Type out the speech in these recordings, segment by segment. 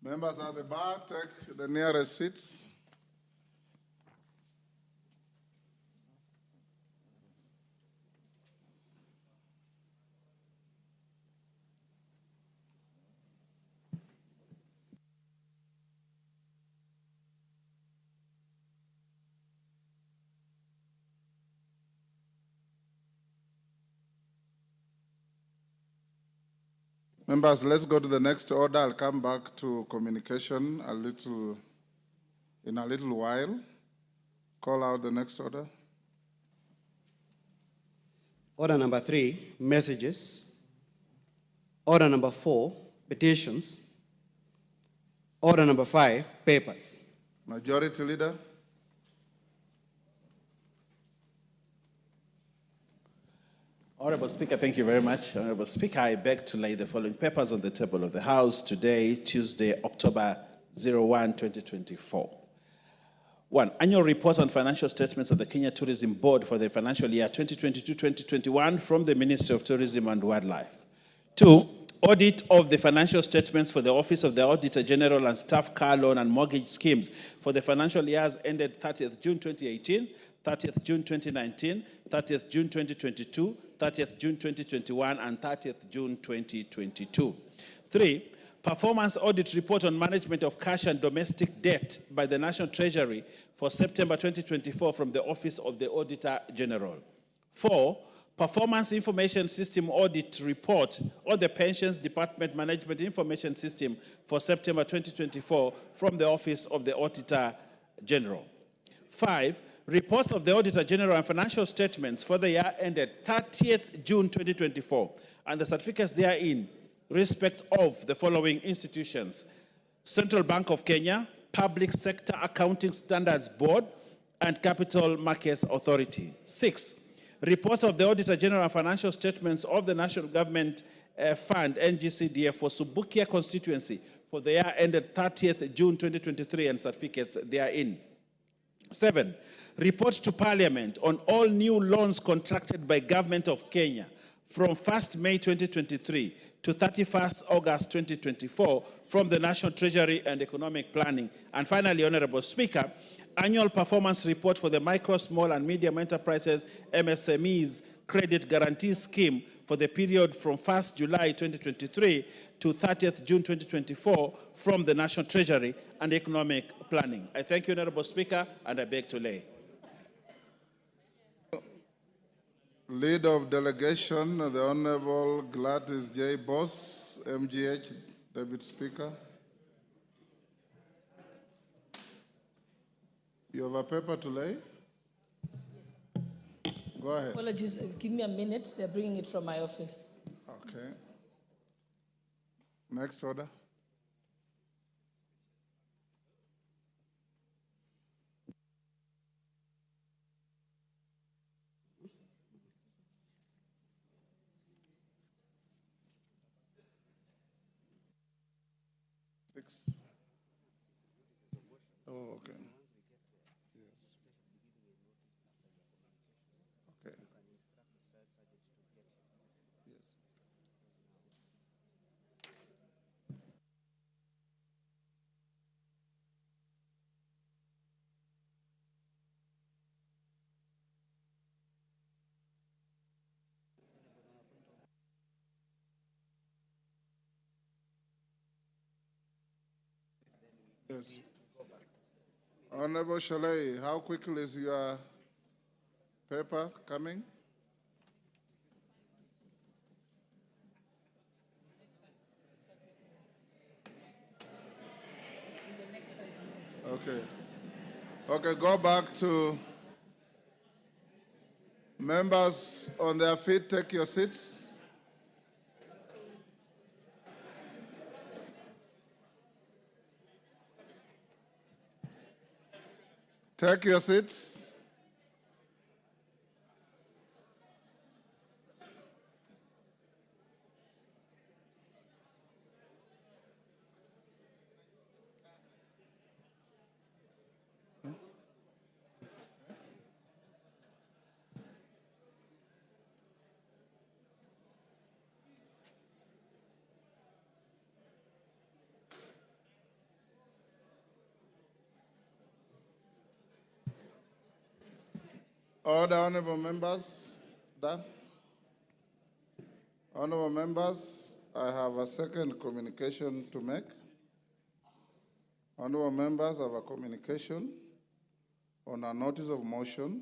Members at the bar, take the nearest seats. Members, let's go to the next order. I'll come back to communication in a little while. Call out the next order. Order number 3, messages. Order number 4, petitions. Order number 5, papers. Majority Leader. Honorable Speaker, thank you very much. Honorable Speaker, I beg to lay the following papers on the table of the House today, Tuesday, October 01, 2024. 1. Annual report on financial statements of the Kenya Tourism Board for the financial year 2022-2021 from the Ministry of Tourism and Wildlife. 2. Audit of the financial statements for the Office of the Auditor General and Staff Car Loan and Mortgage Schemes for the financial years ended 30th June 2018, 30th June 2019, 30th June 2022, 30th June 2021, and 30th June 2022. 3. Performance audit report on management of cash and domestic debt by the National Treasury for September 2024 from the Office of the Auditor General. 4. Performance Information System Audit Report on the Pensions Department Management Information System for September 2024 from the Office of the Auditor General. 5. Reports of the Auditor General and financial statements for the year ended 30th June 2024 and the certificates therein respect of the following institutions: Central Bank of Kenya, Public Sector Accounting Standards Board, and Capital Markets Authority. 6. Reports of the Auditor General and financial statements of the National Government Fund, NGCDF, for Subukia constituency for the year ended 30th June 2023 and certificates therein. 7. Report to Parliament on all new loans contracted by Government of Kenya from 1st May 2023 to 31st August 2024 from the National Treasury and Economic Planning. And finally, Honorable Speaker, annual performance report for the Micro, Small and Medium Enterprises MSMEs Credit Guarantee Scheme for the period from 1st July 2023 to 30th June 2024 from the National Treasury and Economic Planning. I thank you, Honorable Speaker, and I beg to lay. Leader of Delegation, the Honorable Gladys J. Boss, MGH, Deputy Speaker. You have a paper to lay? Go ahead. Apologies, give me a minute. They're bringing it from my office. Okay. Next order. Oh, okay. Yes. Okay. Yes. Yes. Honorable Shalay, how quickly is your paper coming? Okay. Okay, go back to members on their feet. Take your seats. Take your seats. Order, honorable members. Done. Honorable members, I have a second communication to make. Honorable members, I have a communication on a notice of motion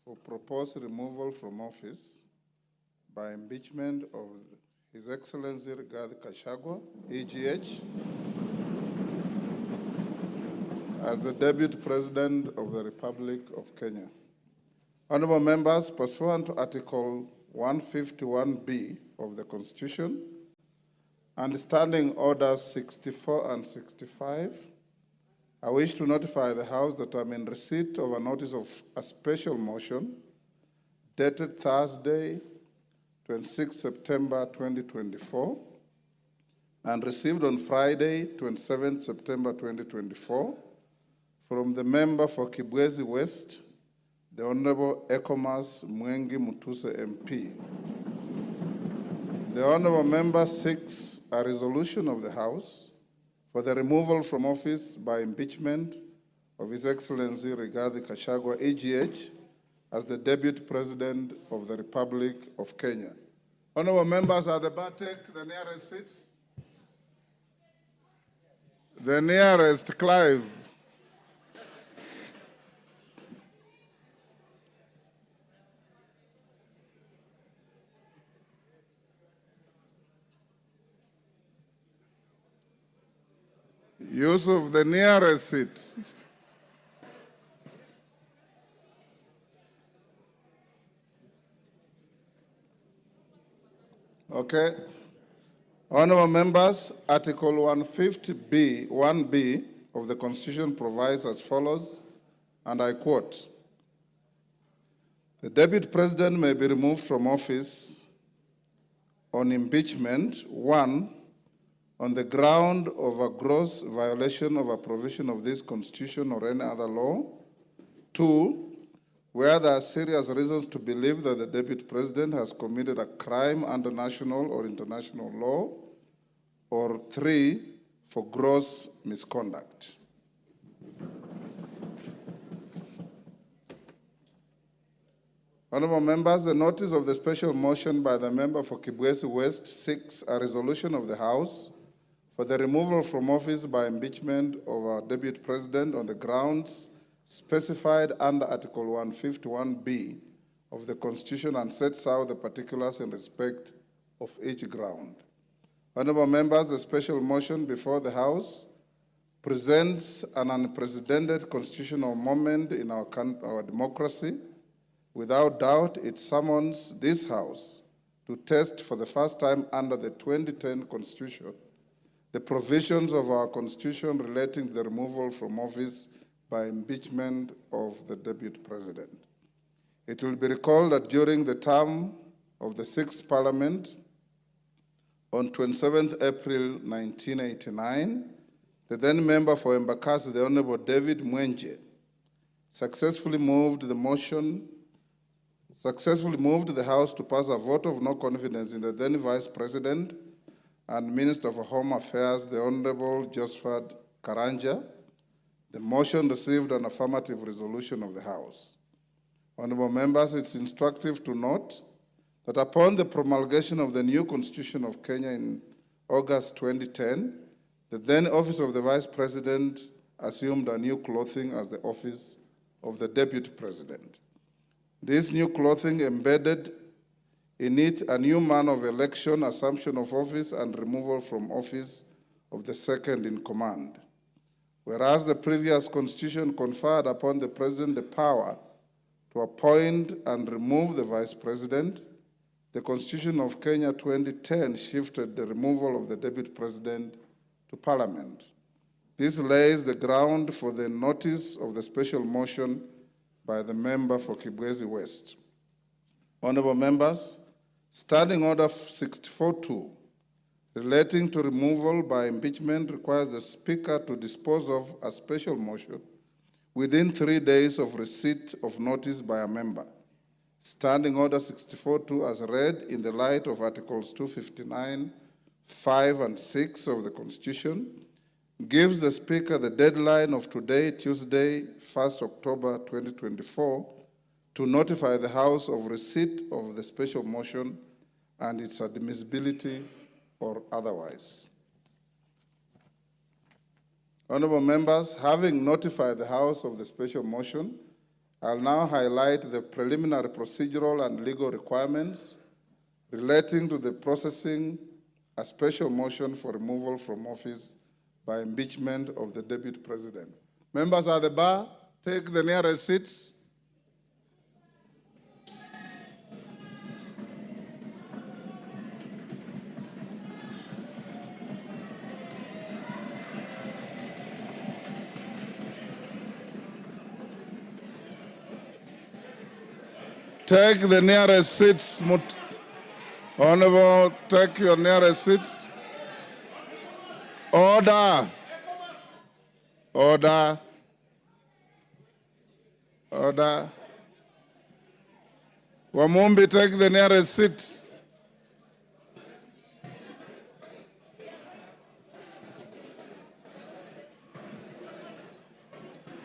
for proposed removal from office by impeachment of His Excellency Gachagua, EGH, as the Deputy President of the Republic of Kenya. Honorable members, pursuant to Article 151B of the Constitution and Standing Orders 64 and 65, I wish to notify the House that I'm in receipt of a notice of a special motion dated Thursday, 26 September 2024, and received on Friday, 27 September 2024, from the member for Kibwezi West, the Honorable Ekomas Mwengi Mutuse MP. The Honorable member seeks a resolution of the House for the removal from office by impeachment of His Excellency Rigathi Gachagua, EGH, as the Deputy President of the Republic of Kenya. Honorable members, at the bar, take the nearest seats. The nearest, Clive. Yusuf, the nearest seat. Okay. Honorable members, Article 150B, 1B of the Constitution provides as follows, and I quote, "The Deputy President may be removed from office on impeachment, 1, on the ground of a gross violation of a provision of this Constitution or any other law, 2, where there are serious reasons to believe that the Deputy President has committed a crime under national or international law, or 3, for gross misconduct." Honorable members, the notice of the special motion by the member for Kibwezi West seeks a resolution of the House for the removal from office by impeachment of our Deputy President on the grounds specified under Article 151B of the Constitution and sets out the particulars in respect of each ground. Honorable members, the special motion before the House presents an unprecedented constitutional moment in our democracy. Without doubt, it summons this House to test for the first time under the 2010 Constitution the provisions of our Constitution relating to the removal from office by impeachment of the Deputy President. It will be recalled that during the term of the 6th Parliament, on 27th April 1989, the then member for Embakasi, the Honorable David Mwenje, successfully moved the House to pass a vote of no confidence in the then Vice President and Minister for Home Affairs, the Honorable Josephat Karanja. The motion received an affirmative resolution of the House. Honorable members, it's instructive to note that upon the promulgation of the new Constitution of Kenya in August 2010, the then office of the Vice President assumed a new clothing as the office of the Deputy President. This new clothing embedded in it a new manner of election, assumption of office, and removal from office of the second in command. Whereas the previous Constitution conferred upon the President the power to appoint and remove the Vice President, the Constitution of Kenya 2010 shifted the removal of the Deputy President to Parliament. This lays the ground for the notice of the special motion by the member for Kibwezi West. Honorable members, Standing Order 64.2 relating to removal by impeachment requires the Speaker to dispose of a special motion within 3 days of receipt of notice by a member. Standing Order 64.2 as read in the light of Articles 259, 5, and 6 of the Constitution gives the Speaker the deadline of today, Tuesday, 1st October 2024, to notify the House of receipt of the special motion and its admissibility or otherwise. Honorable members, having notified the House of the special motion, I'll now highlight the preliminary procedural and legal requirements relating to the processing a special motion for removal from office by impeachment of the Deputy President. Members at the bar, take the nearest seats. Take the nearest seats. Honorable, take your nearest seats. Order. Order. Order. Wamumbi, take the nearest seat.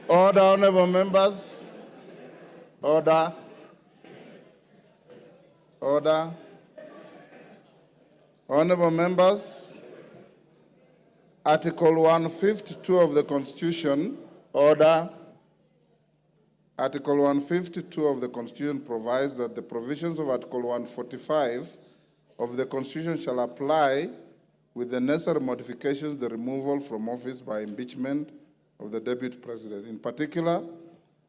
Order, honorable members. Order. Order. Honorable members, Article 152 of the Constitution, order. Article 152 of the Constitution provides that the provisions of Article 145 of the Constitution shall apply with the necessary modifications the removal from office by impeachment of the Deputy President. In particular,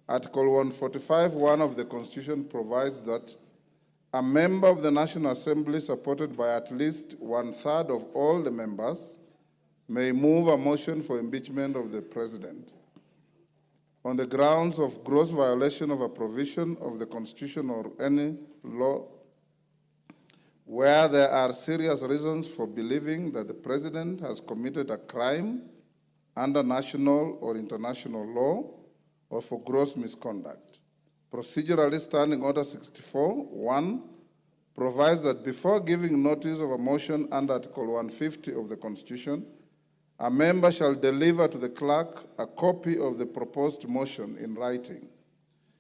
Article 145(1) of the Constitution provides that a member of the National Assembly supported by at least 1/3 of all the members may move a motion for impeachment of the President on the grounds of gross violation of a provision of the Constitution or any law where there are serious reasons for believing that the President has committed a crime under national or international law or for gross misconduct. Procedurally, Standing Order 64(1) provides that before giving notice of a motion under Article 150 of the Constitution, a member shall deliver to the clerk a copy of the proposed motion in writing,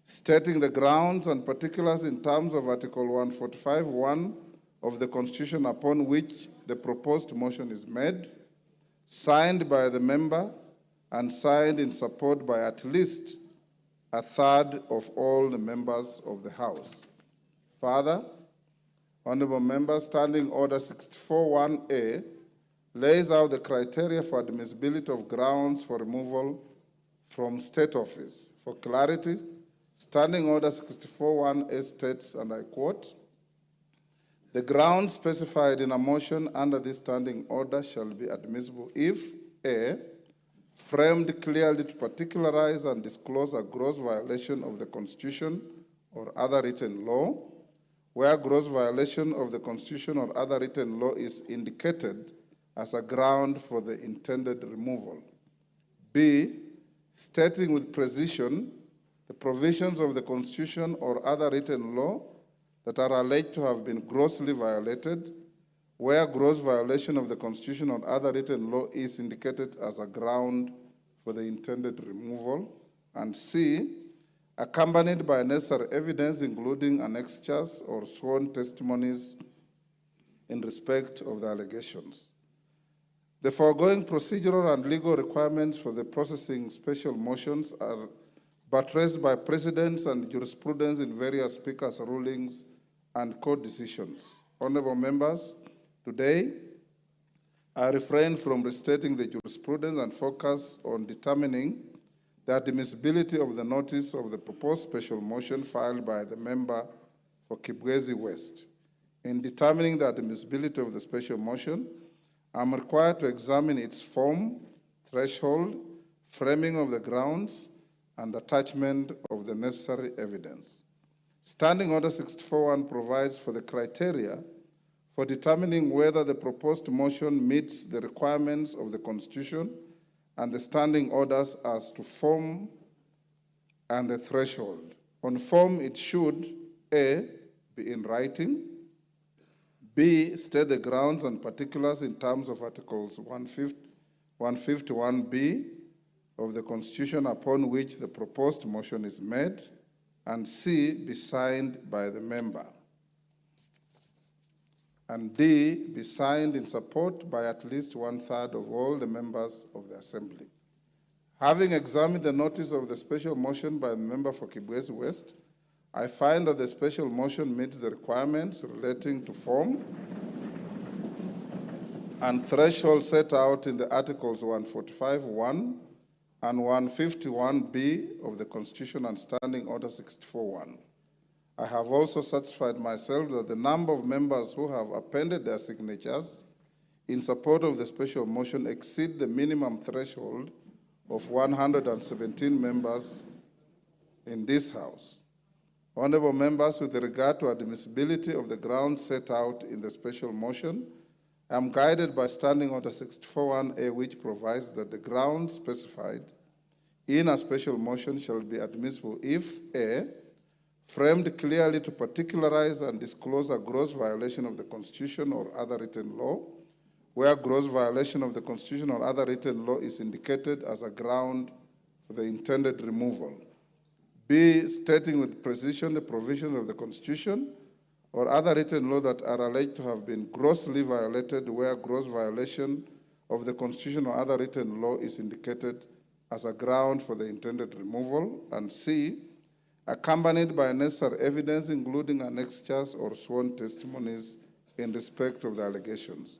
stating the grounds and particulars in terms of Article 145(1) of the Constitution upon which the proposed motion is made, signed by the member and signed in support by at least 1/3 of all the members of the House. Further, honorable members, Standing Order 64(1)A lays out the criteria for admissibility of grounds for removal from state office. For clarity, Standing Order 64(1)A states, and I quote, "The grounds specified in a motion under this standing order shall be admissible if A, framed clearly to particularize and disclose a gross violation of the Constitution or other written law, where gross violation of the Constitution or other written law is indicated as a ground for the intended removal. B, stating with precision the provisions of the Constitution or other written law that are alleged to have been grossly violated, where gross violation of the Constitution or other written law is indicated as a ground for the intended removal. And C, accompanied by necessary evidence, including annexures or sworn testimonies in respect of the allegations. The foregoing procedural and legal requirements for the processing special motions are buttressed by precedents and jurisprudence in various speakers' rulings and court decisions. Honorable members, today, I refrain from restating the jurisprudence and focus on determining the admissibility of the notice of the proposed special motion filed by the member for Kibwezi West. In determining the admissibility of the special motion, I'm required to examine its form, threshold, framing of the grounds, and attachment of the necessary evidence. Standing Order 64(1) provides for the criteria for determining whether the proposed motion meets the requirements of the Constitution and the standing orders as to form and the threshold. On form, it should, A, be in writing, B, state the grounds and particulars in terms of Articles 151B of the Constitution upon which the proposed motion is made, and C, be signed by the member, and D, be signed in support by at least 1/3 of all the members of the Assembly. Having examined the notice of the special motion by the member for Kibwezi West, I find that the special motion meets the requirements relating to form and threshold set out in the Articles 145(1) and 151(b) of the Constitution and Standing Order 64(1). I have also satisfied myself that the number of members who have appended their signatures in support of the special motion exceed the minimum threshold of 117 members in this House. Honorable members, with regard to admissibility of the grounds set out in the special motion, I am guided by Standing Order 64(1)A, which provides that the grounds specified in a special motion shall be admissible if A, framed clearly to particularize and disclose a gross violation of the Constitution or other written law, where gross violation of the Constitution or other written law is indicated as a ground for the intended removal. B, stating with precision the provisions of the Constitution or other written law that are alleged to have been grossly violated, where gross violation of the Constitution or other written law is indicated as a ground for the intended removal. And C, accompanied by necessary evidence, including annexures or sworn testimonies in respect of the allegations.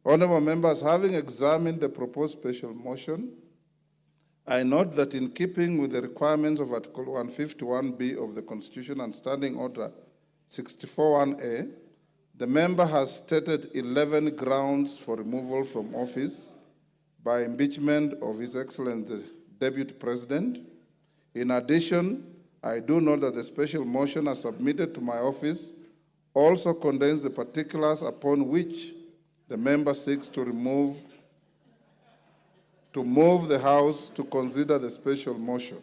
Honorable members, having examined the proposed special motion, I note that in keeping with the requirements of Article 151(b) of the Constitution and Standing Order 64(1)A, the member has stated 11 grounds for removal from office by impeachment of His Excellency the Deputy President. In addition, I do note that the special motion as submitted to my office also contains the particulars upon which the member seeks to move the House to consider the special motion.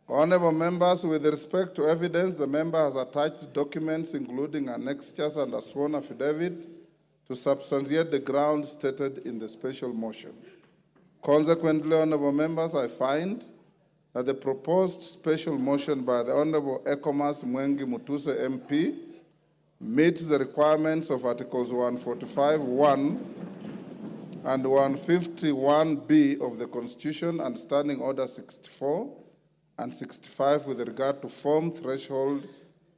Honorable members, with respect to evidence, the member has attached documents including annexures and a sworn affidavit to substantiate the grounds stated in the special motion. Consequently, honorable members, I find that the proposed special motion by the Honorable Ekomas Mwengi Mutuse MP meets the requirements of Articles 145(1) and 151(b) of the Constitution and Standing Order 64 and 65 with regard to form, threshold,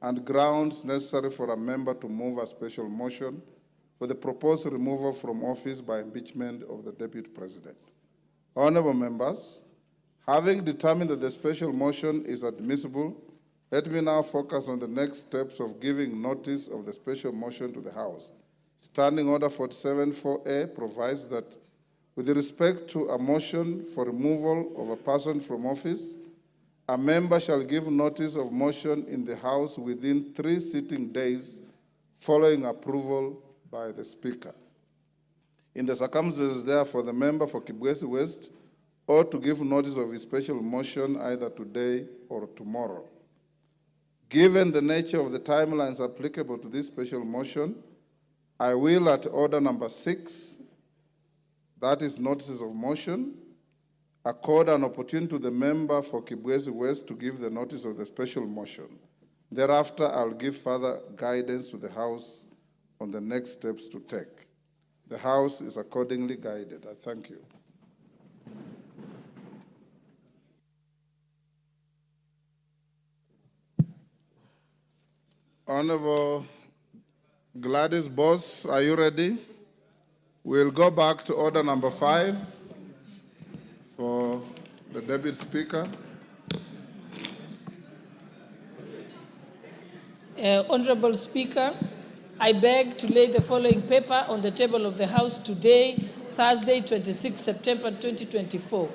and grounds necessary for a member to move a special motion for the proposed removal from office by impeachment of the Deputy President. Honorable members, having determined that the special motion is admissible, let me now focus on the next steps of giving notice of the special motion to the House. Standing Order 47(4)A provides that with respect to a motion for removal of a person from office, a member shall give notice of motion in the House within 3 sitting days following approval by the Speaker. In the circumstances, therefore, the member for Kibwezi West ought to give notice of his special motion either today or tomorrow. Given the nature of the timelines applicable to this special motion, I will, at order number 6, that is notices of motion, accord an opportunity to the member for Kibwezi West to give the notice of the special motion. Thereafter, I'll give further guidance to the House on the next steps to take. The House is accordingly guided. I thank you. Honorable Gladys Boss, are you ready? We'll go back to order number 5 for the Deputy Speaker. Honorable Speaker, I beg to lay the following paper on the table of the House today, Thursday, 26 September 2024.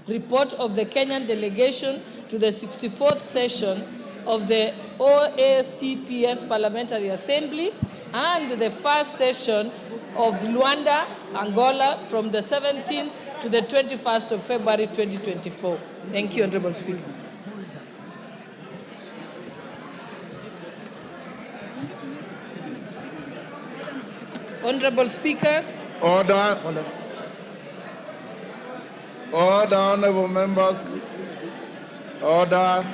Report of the Kenyan delegation to the 64th session of the OACPS Parliamentary Assembly and the first session of Luanda, Angola, from the 17th to the 21st of February 2024. Thank you, Honorable Speaker. Honorable Speaker. Order. Order, honorable members. Order.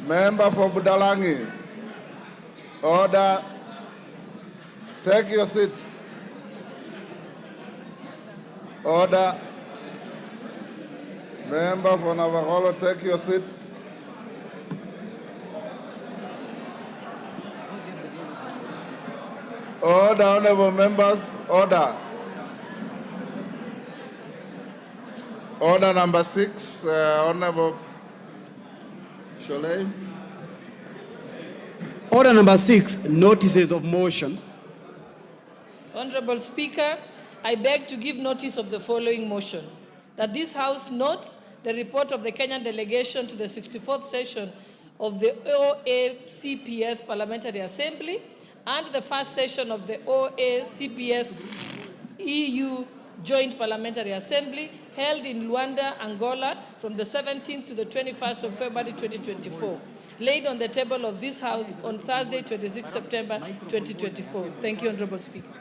Member for Budalangi. Order. Take your seats. Order. Member for Navarro, take your seats. Order, honorable members. Order. Order number 6, Honorable Sholay. Order number 6, notices of motion. Honorable Speaker, I beg to give notice of the following motion. That this House notes the report of the Kenyan delegation to the 64th session of the OA-CPS Parliamentary Assembly and the first session of the OA-CPS EU Joint Parliamentary Assembly held in Luanda, Angola from the 17th to the 21st of February 2024, laid on the table of this House on Thursday, 26 September 2024. Thank you, Honorable Speaker.